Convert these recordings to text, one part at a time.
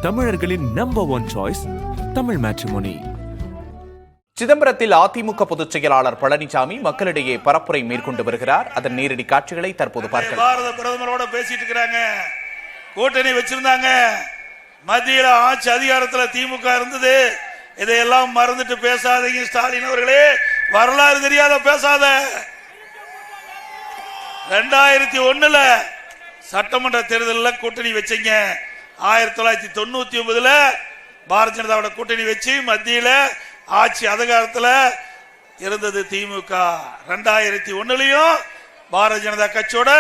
தமிழர்களின் number 1 choice Tamil matrimony. சிதம்பரத்தில் அதிமுக பொதுச் செயலாளர் பழனிசாமி மக்களிடையே பரப்புரை மேற்கொண்டு வருகிறார். அதன் நேரடி காட்சிகளை தற்போது பார்க்கலாம். பாரத பிரதமரோட பேசிட்டு இருக்கிறாங்க, கூட்டணி வச்சிருந்தாங்க, மத்தியில ஆட்சி அதிகாரத்துல திமுக இருந்தது. இதையெல்லாம் மறந்துட்டு பேசாதீங்க ஸ்டாலின் அவர்களே, வரலாறு தெரியாத பேசாத. 2001 சட்டமன்ற தேர்தலில் கூட்டணி வச்சீங்க. 1999 பாரதிய ஜனதாவோட கூட்டணி வச்சு மத்தியில ஆட்சி அதிகாரத்தில் இருந்தது திமுக. 2001 பாரதிய ஜனதா கட்சியோட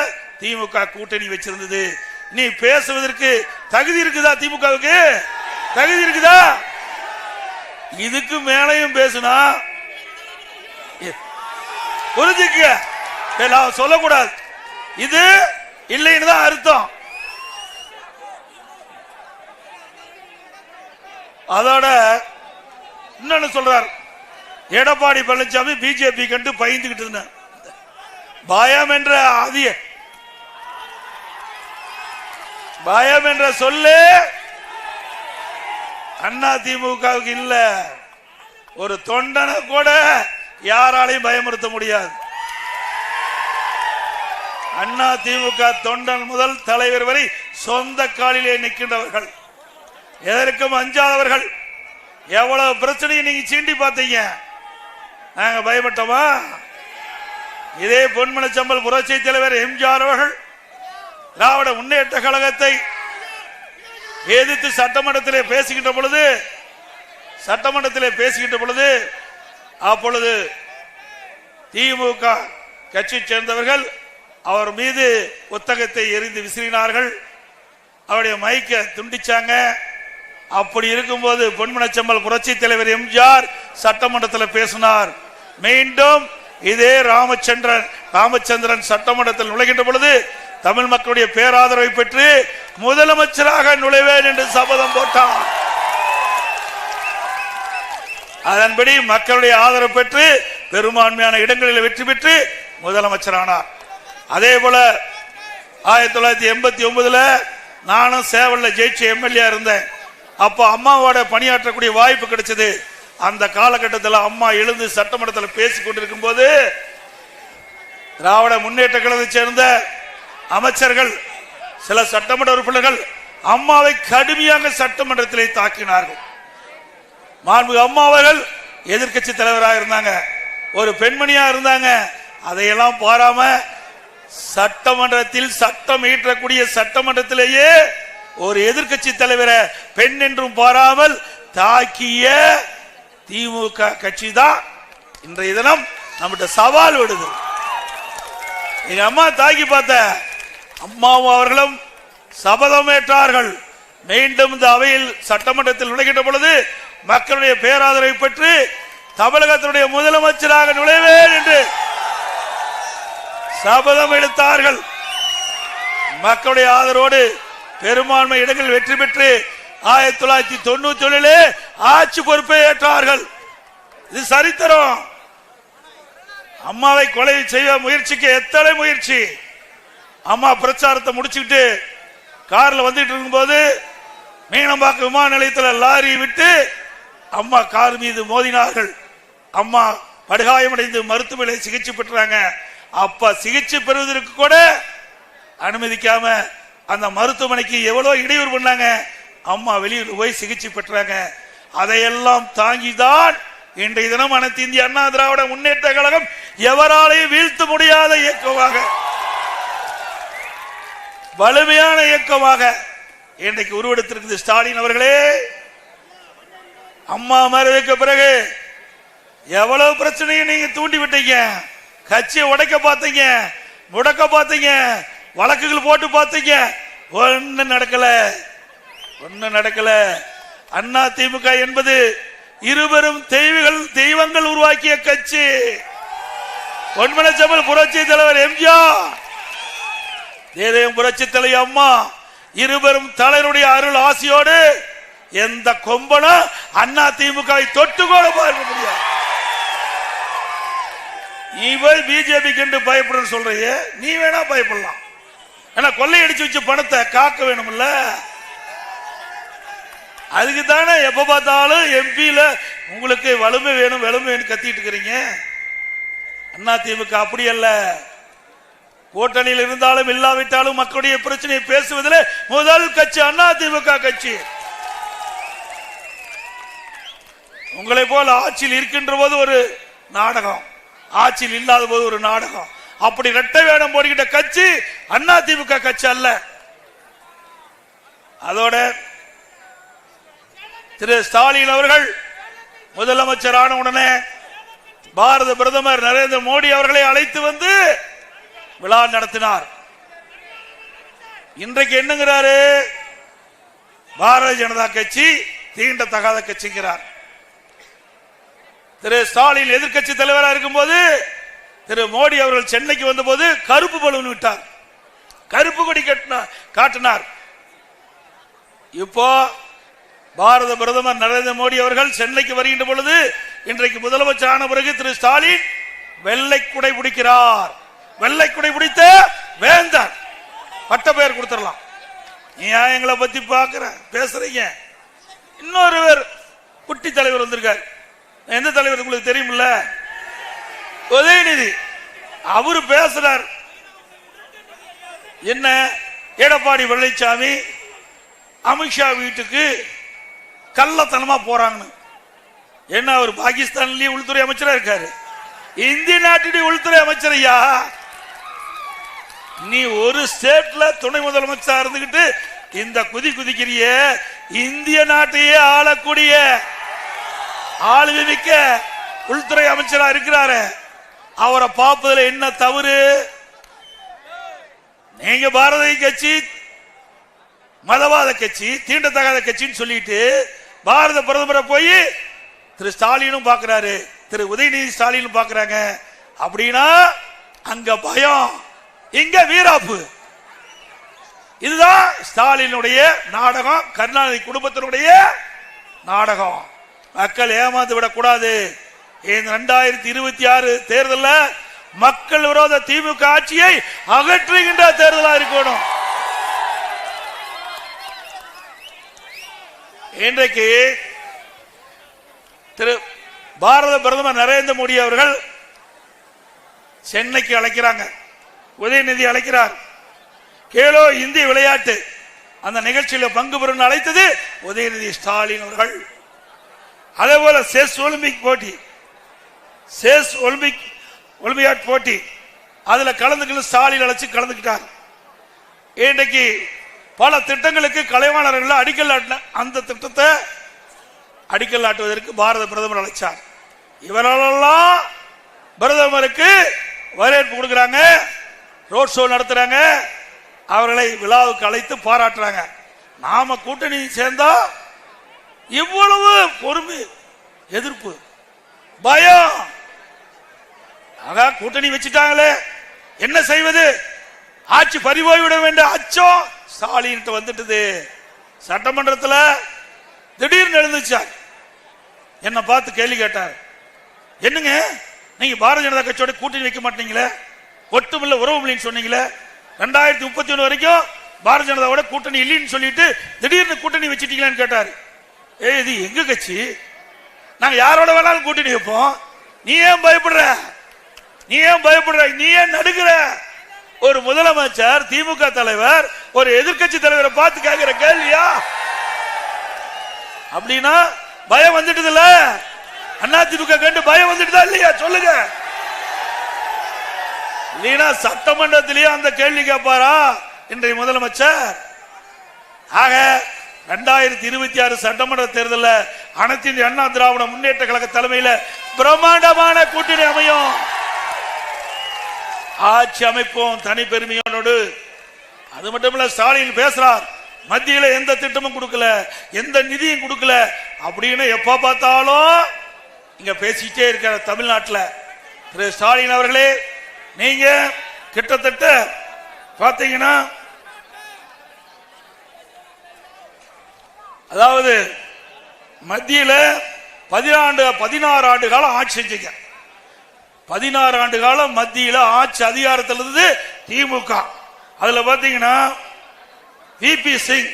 திமுக கூட்டணி வச்சிருந்தது. நீ பேசுவதற்கு தகுதி இருக்குதா? திமுகவுக்கு தகுதி இருக்குதா? இதுக்கு மேலையும் பேசுனா புரிஞ்சுக்க, சொல்லக்கூடாது. இது இல்லைன்னு தான் அர்த்தம். அதோட இன்னொன்னு சொல்றார், எடப்பாடி பழனிசாமி பிஜேபி கண்டு பயந்துகிட்டு இருந்த பயம் என்ற சொல்லு அண்ணா திமுகவுக்கு இல்ல. ஒரு தொண்டனை கூட யாராலையும் பயமுறுத்த முடியாது. அண்ணா திமுக தொண்டன் முதல் தலைவர் வரை சொந்த காலிலே நிற்கின்றவர்கள், எதற்கும் அஞ்சாதவர்கள். எவ்வளவு பிரச்சனையை நீங்க சீண்டி பார்த்தீங்க, நாங்க பயப்பட்டோமா? இதே பொன்மனச்சம்பல் புரட்சி தலைவர் எம்ஜிஆர் அவர்கள் திராவிட முன்னேற்ற கழகத்தை எதிர்த்து சட்டமன்றத்திலே பேசுகின்ற பொழுது அப்பொழுது திமுக கட்சி சேர்ந்தவர்கள் அவர் மீது புத்தகத்தை எரிந்து விசிறினார்கள், அவருடைய மைக்க துண்டிச்சாங்க. அப்படி இருக்கும்போது பொன்மனச்சம்பல் புரட்சி தலைவர் எம்ஜிஆர் சட்டமன்றத்தில் பேசினார். மீண்டும் இதே ராமச்சந்திரன் சட்டமன்றத்தில் நுழைகின்ற பொழுது தமிழ் மக்களுடைய பேராதரவை பெற்று முதலமைச்சராக நுழைவேன் என்று சபதம் போட்டார். அதன்படி மக்களுடைய ஆதரவு பெற்று பெரும்பான்மையான இடங்களில் வெற்றி பெற்று முதலமைச்சரானார். அதே போல 1989 நானும் சேவல்ல ஜெயிச்ச எம்எல்ஏ இருந்தேன். அப்போ அம்மாவோட பணியாற்றக்கூடிய வாய்ப்பு கிடைச்சது. அந்த காலகட்டத்தில் அம்மா எழுந்து சட்டமன்றத்தில் பேசிக் கொண்டிருக்கும் போது திராவிட முன்னேற்ற கழகத்தை சேர்ந்த அமைச்சர்கள், சில சட்டமன்ற உறுப்பினர்கள் அம்மாவை கடுமையாக சட்டமன்றத்திலே தாக்கினார்கள். மாண்புமிகு அம்மா அவர்கள் எதிர்கட்சி தலைவராக இருந்தாங்க, ஒரு பெண்மணியா இருந்தாங்க. அதையெல்லாம் பாராம சட்டமன்றத்தில் சட்டம் இயற்றக்கூடிய சட்டமன்றத்திலேயே ஒரு எதிர்கட்சி தலைவரை பெண் என்றும் பாராமல் தாக்கிய திமுக கட்சி தான் இன்றைய தினம் நம்மகிட்ட சவால் விடுது. எங்க அம்மா தாக்கி பார்த்த அம்மாவும் அவர்களும் சபதம் ஏற்றார்கள், மீண்டும் இந்த அவையில் சட்டமன்றத்தில் நுழைகின்ற பொழுது மக்களுடைய பேராதரவை பெற்று தமிழகத்தினுடைய முதலமைச்சராக நுழைவேன் என்று சபதம் எடுத்தார்கள். மக்களுடைய ஆதரவோடு பெரும்பான்மை இடங்களில் வெற்றி பெற்று 1997 ஆட்சி பொறுப்பை ஏற்றார்கள். இது சரித்திரம். அம்மாவை கொலை செய்ய முயற்சிக்க எத்தனை முயற்சி. அம்மா பிரச்சாரத்தை முடிச்சுக்கிட்டு கார்ல வந்துட்டு இருக்கும்போது மீனம்பாக்கம் விமான நிலையத்தில் லாரி விட்டு அம்மா கார் மீது மோதினார்கள். அம்மா படுகாயமடைந்து மருத்துவமனையில் சிகிச்சை பெற்றாங்க. அப்ப சிகிச்சை பெறுவதற்கு கூட அனுமதிக்காம அந்த மருத்துவமனைக்கு எவ்வளவு இடையூறு பண்ணாங்க. அம்மா வெளியூர் போய் சிகிச்சை பெற்றாங்க. அதையெல்லாம் தாங்கிதான் இன்றைய தினம் அனைத்து இந்திய அண்ணா திராவிட முன்னேற்ற கழகம் எவராலையும் வீழ்த்த முடியாத இயக்கமாக, வலிமையான இயக்கமாக இன்றைக்கு உருவெடுத்திருக்கிறது. ஸ்டாலின் அவர்களே, அம்மா மறைவுக்கு பிறகு எவ்வளவு பிரச்சனையை நீங்க தூண்டி விட்டீங்க. கட்சியை உடைக்க பார்த்தீங்க, முடக்க பார்த்தீங்க, வழக்குகள் போட்டு பார்த்தீங்க, ஒன்னும் நடக்கல. அண்ணா திமுக என்பது இருவரும் தெய்வங்கள் உருவாக்கிய கட்சி. பொன்மனச்சம்பல் புரட்சி தலைவர் எம்ஜிஆர், தேதயம் புரட்சி தலைவர் அம்மா, இருவரும் தலைவருடைய அருள் ஆசியோடு எந்த கொம்பனும் அண்ணா திமுகவை தொட்டு கூட பார்க்க முடியாது. நீ போய் பிஜேபி கண்டு பயப்பட சொல்றீங்க, நீ வேணா பயப்படலாம். ஏன்னா கொள்ளையடிச்சு வச்ச பணத்தை காக்க வேணும்ல. அதுக்கு தானே எப்ப பார்த்தாலும் எம்பியில உங்களுக்கு வலிமை வேணும் வலிமை வேணும் கத்திட்டு இருக்கிறீங்க. அதிமுக அப்படி அல்ல. கூட்டணியில் இருந்தாலும் இல்லாவிட்டாலும் மக்களுடைய பிரச்சனையை பேசுவதில் முதல் கட்சி அதிமுக கட்சி. உங்களை போல ஆட்சியில் இருக்கின்ற போது ஒரு நாடகம், ஆட்சியில் இல்லாத போது ஒரு நாடகம். அப்படி இரட்டை வேடம் போடுகின்ற கட்சி அதிமுக கட்சி அல்ல. அதோட திரு ஸ்டாலின் அவர்கள் முதலமைச்சர் ஆன உடனே பாரத பிரதமர் நரேந்திர மோடி அவர்களை அழைத்து வந்து விழா நடத்தினார். இன்றைக்கு என்னங்கிறாரு? பாரதிய ஜனதா கட்சி தீண்டத்தகாத கட்சிங்கிறார். திரு ஸ்டாலின் எதிர்கட்சி தலைவராக இருக்கும் போது திரு மோடி அவர்கள் சென்னைக்கு வந்த போது கருப்பு பலூன் விட்டார், கருப்பு கொடி காட்டினார். இப்போ பாரத பிரதமர் நரேந்திர மோடி அவர்கள் சென்னைக்கு வருகின்ற பொழுது இன்றைக்கு முதலமைச்சர் ஆன பிறகு திரு ஸ்டாலின் வெள்ளை குடை பிடிக்கிறார். வெள்ளை குடை பிடித்த வேந்தர் பட்ட பெயர் கொடுத்துடலாம். ஏன் எங்களை பத்தி பாக்குற பேசுறீங்க? இன்னொருவர் குட்டி தலைவர் வந்திருக்கார். எந்த தலைவர் உங்களுக்கு தெரியுமில்ல? உதயநிதி. அவரு பேசுறார். என்ன எடப்பாடி பழனிசாமி அமித்ஷா வீட்டுக்கு கள்ளத்தனமா போறாங்க. என்ன அவர் பாகிஸ்தான்லயே உள்துறை அமைச்சரா இருக்காரு, இந்திய நாட்டுடைய உள்துறை அமைச்சர். ஐயா, நீ ஒரு ஸ்டேட்ல துணை முதலமைச்சர் இருந்துகிட்டு இந்த குதிக்கிறிய, இந்திய நாட்டையே ஆளக்கூடிய ஆளுமை மிக்க உள்துறை அமைச்சரா இருக்கிறாரு. அவரை பார்ப்பதில் என்ன தவறு? நீங்க பாரதிய கட்சி மதவாத கட்சி, தீண்டத்தகாத கட்சின்னு சொல்லிட்டு பாரத பிரதமரை போய் திரு ஸ்டாலினும் பாக்குறாரு, திரு உதயநிதி ஸ்டாலினும் பாக்குறாங்க. அப்படின்னா அங்க பயம், இங்க வீராப்பு. இதுதான் ஸ்டாலினுடைய நாடகம், கருணாநிதி குடும்பத்தினுடைய நாடகம். மக்கள் ஏமாந்து விடக்கூடாது. 2026 தேர்தலில் மக்கள் விரோத திமுக ஆட்சியை அகற்றுகின்ற தேர்தலாக இருக்கணும். இன்றைக்கு திரு பாரத பிரதமர் நரேந்திர மோடி அவர்கள் சென்னைக்கு அழைக்கிறாங்க, உதயநிதி அழைக்கிறார். கேலோ இந்திய விளையாட்டு அந்த நிகழ்ச்சியில் பங்கு பெறும் அழைத்தது உதயநிதி ஸ்டாலின் அவர்கள். அதே போல செஸ் ஒலிம்பிக் போட்டி, செஸ் ஒலிம்பியாட் போட்டி, அதுல கலந்துக்கணும் ஸ்டாலின் அழைச்சு கலந்துக்கிட்டார். இன்றைக்கு பல திட்டங்களுக்கு கலைவாணர்கள் அடிக்கல் நாட்டின அந்த திட்டத்தை அடிக்கல் நாட்டுவதற்கு பாரத பிரதமர் அழைச்சார். இவரெல்லாம் பிரதமருக்கு வரவேற்பு கொடுக்கிறாங்க, ரோட் ஷோ நடத்துறாங்க, அவர்களை விழாவுக்கு அழைத்து பாராட்டுறாங்க. நாம கூட்டணி சேர்ந்தா இவ்வளவு பொறுமை, எதிர்ப்பு, பயம். ஆக கூட்டணி வச்சுட்டாங்களே, என்ன செய்வது? ஆட்சி பறிபோய்விட வேண்டிய அச்சம் ஸ்டாலின் வந்துட்டது. சட்டமன்றத்தில் திடீர்னு எழுந்துச்சார், என்ன பார்த்து கேள்வி கேட்டார். என்னங்க நீங்க பாரதிய ஜனதா கட்சியோட கூட்டணி வைக்க மாட்டீங்களே, ஒட்டுமில்ல உறவுமில்லைன்னு சொன்னீங்களே, 2031 வரைக்கும் பாரதிய ஜனதாவோட கூட்டணி இல்லைன்னு சொல்லிட்டு திடீர்னு கூட்டணி வச்சிட்டீங்களான்னு கேட்டார். இது எங்க கட்சி, நாங்க யாரோட வேணாலும் கூட்டணி வைப்போம், நீ ஏன் பயப்படுற, நீ ஏன் பயப்படுற, நீ ஏன் நடுக்கிற? ஒரு முதலமைச்சர், திமுக தலைவர் ஒரு எதிர்கட்சி தலைவரை பார்த்து கேட்கிற கேள்வியா? அப்படின்னா பயம் வந்துட்டு இல்ல, அதிமுக கண்டு பயம் வந்துட்டுதா இல்லையா? சொல்லுங்க. இல்லைன்னா சட்டமன்றத்திலேயே அந்த கேள்வி கேட்பாரா இன்றைய முதலமைச்சர்? ஆக 2026 சட்டமன்ற தேர்தலில் அனைத்து இந்திய அண்ணா திராவிட முன்னேற்ற கழக தலைமையில் பிரம்மாண்டமான கூட்டணி அமையும், ஆட்சி அமைப்போம் தனி பெருமையோடு. அது மட்டும் இல்ல, ஸ்டாலின் பேசுறார், மத்தியில எந்த திட்டமும் கொடுக்கல, எந்த நிதியும் கொடுக்கல அப்படின்னு எப்ப பார்த்தாலும் இங்க பேசிட்டே இருக்கிற தமிழ்நாட்டில். திரு ஸ்டாலின் அவர்களே, நீங்க கிட்டத்தட்ட பாத்தீங்கன்னா, அதாவது மத்தியில 16 ஆண்டு காலம் ஆட்சி செஞ்சீங்க. 16 ஆண்டு காலம் மத்தியில ஆட்சி அதிகாரத்தில் இருந்தது திமுக. அதுல பாத்தீங்கன்னா விபி சிங்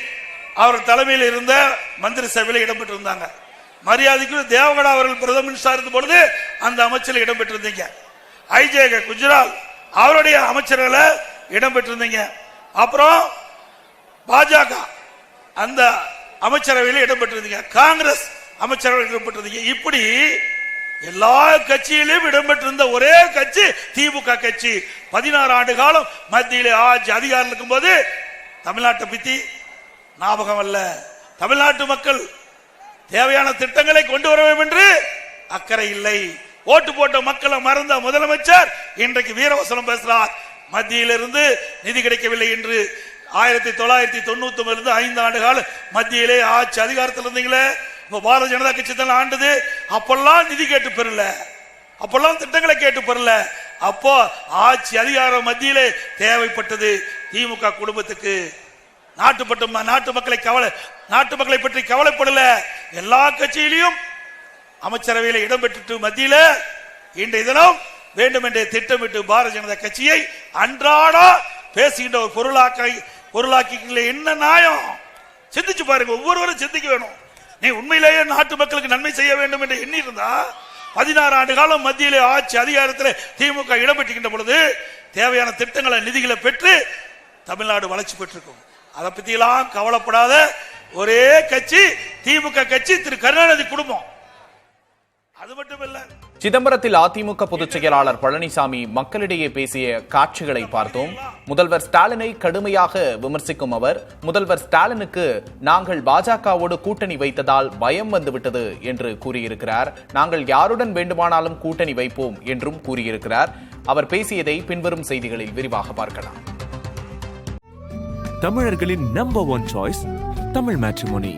அவர் தலைமையில் இருந்த மந்திரி சபையில் இடம்பெற்றிருந்தாங்க. மரியாதைக்கு தேவகடா அவர்கள் பிரதம மினிஸ்டர் இருந்த பொழுது அந்த அமைச்சரில் இடம்பெற்றிருந்தீங்க. ஐஜே குஜரால் அவருடைய அமைச்சர்களை இடம்பெற்றிருந்தீங்க. அப்புறம் பாஜக அந்த அமைச்சரவையில் இடம்பெற்றிருந்தீங்க. காங்கிரஸ் அமைச்சரவையில் இடம்பெற்றிருந்தீங்க. இப்படி எல்லா கட்சியிலும் இடம்பெற்றிருந்த ஒரே கட்சி திமுக கட்சி. 16 ஆண்டு காலம் மத்தியிலே ஆட்சி அதிகாரம் இருக்கும் போது தமிழ்நாட்டை பத்தி ஞாபகம் அல்ல. தமிழ்நாட்டு மக்கள் தேவையான திட்டங்களை கொண்டு வர வேண்டும் என்று அக்கறை இல்லை. ஓட்டு போட்ட மக்களை மறந்த முதலமைச்சர் இன்றைக்கு வீரவசனம் பேசுறார். மத்தியிலிருந்து நிதி கிடைக்கவில்லை என்று. 1999 5 ஆண்டு கால மத்தியிலே ஆட்சி அதிகாரத்தில் இருந்தீங்களே, பாரதிய ஜனதா கட்சி தான் ஆண்டது. அப்பெல்லாம் நிதி கேட்டு பெறல, அப்பெல்லாம் திட்டங்களை கேட்டு பெறல. அப்போ ஆட்சி அதிகாரம் மத்தியிலே தேவைப்பட்டது திமுக குடும்பத்துக்கு. நாட்டு மக்களை பற்றி கவலைப்படல. எல்லா கட்சியிலையும் அமைச்சரவையில் இடம்பெற்று மத்தியில இன்றைய தினம் வேண்டும் என்றே திட்டமிட்டு பாரதிய ஜனதா கட்சியை அன்றாட பேசுகின்ற ஒரு பொருளாக்கி என்ன நியாயம்? சிந்திச்சு பாருங்க, ஒவ்வொருவரும் சிந்திக்க வேணும். நீ உண்மையிலேயே நாட்டு மக்களுக்கு நன்மை செய்ய வேண்டும் என்று எண்ணி இருந்தா 16 ஆண்டு காலம் மத்தியிலே ஆட்சி அதிகாரத்தில் திமுக இடம்பெற்றுகின்ற பொழுது தேவையான திட்டங்களை நிதிகளை பெற்று தமிழ்நாடு வளர்ச்சி பெற்றிருக்கும். அதை பத்தி எல்லாம் கவலைப்படாத ஒரே கட்சி திமுக கட்சி, திரு கருணாநிதி குடும்பம். அது மட்டும் இல்ல, சிதம்பரத்தில் அதிமுக பொதுச் செயலாளர் பழனிசாமி மக்களிடையே பேசிய காட்சிகளை பார்த்தோம். முதல்வர் ஸ்டாலினை கடுமையாக விமர்சிக்கும் அவர், முதல்வர் ஸ்டாலினுக்கு நாங்கள் பாஜகவோடு கூட்டணி வைத்ததால் பயம் வந்துவிட்டது என்று கூறியிருக்கிறார். நாங்கள் யாருடன் வேண்டுமானாலும் கூட்டணி வைப்போம் என்றும் கூறியிருக்கிறார். அவர் பேசியதை பின்வரும் செய்திகளில் விரிவாக பார்க்கலாம். தமிழர்களின் நம்பர் 1 சாய்ஸ் தமிழ் மேட்ரிமோனி.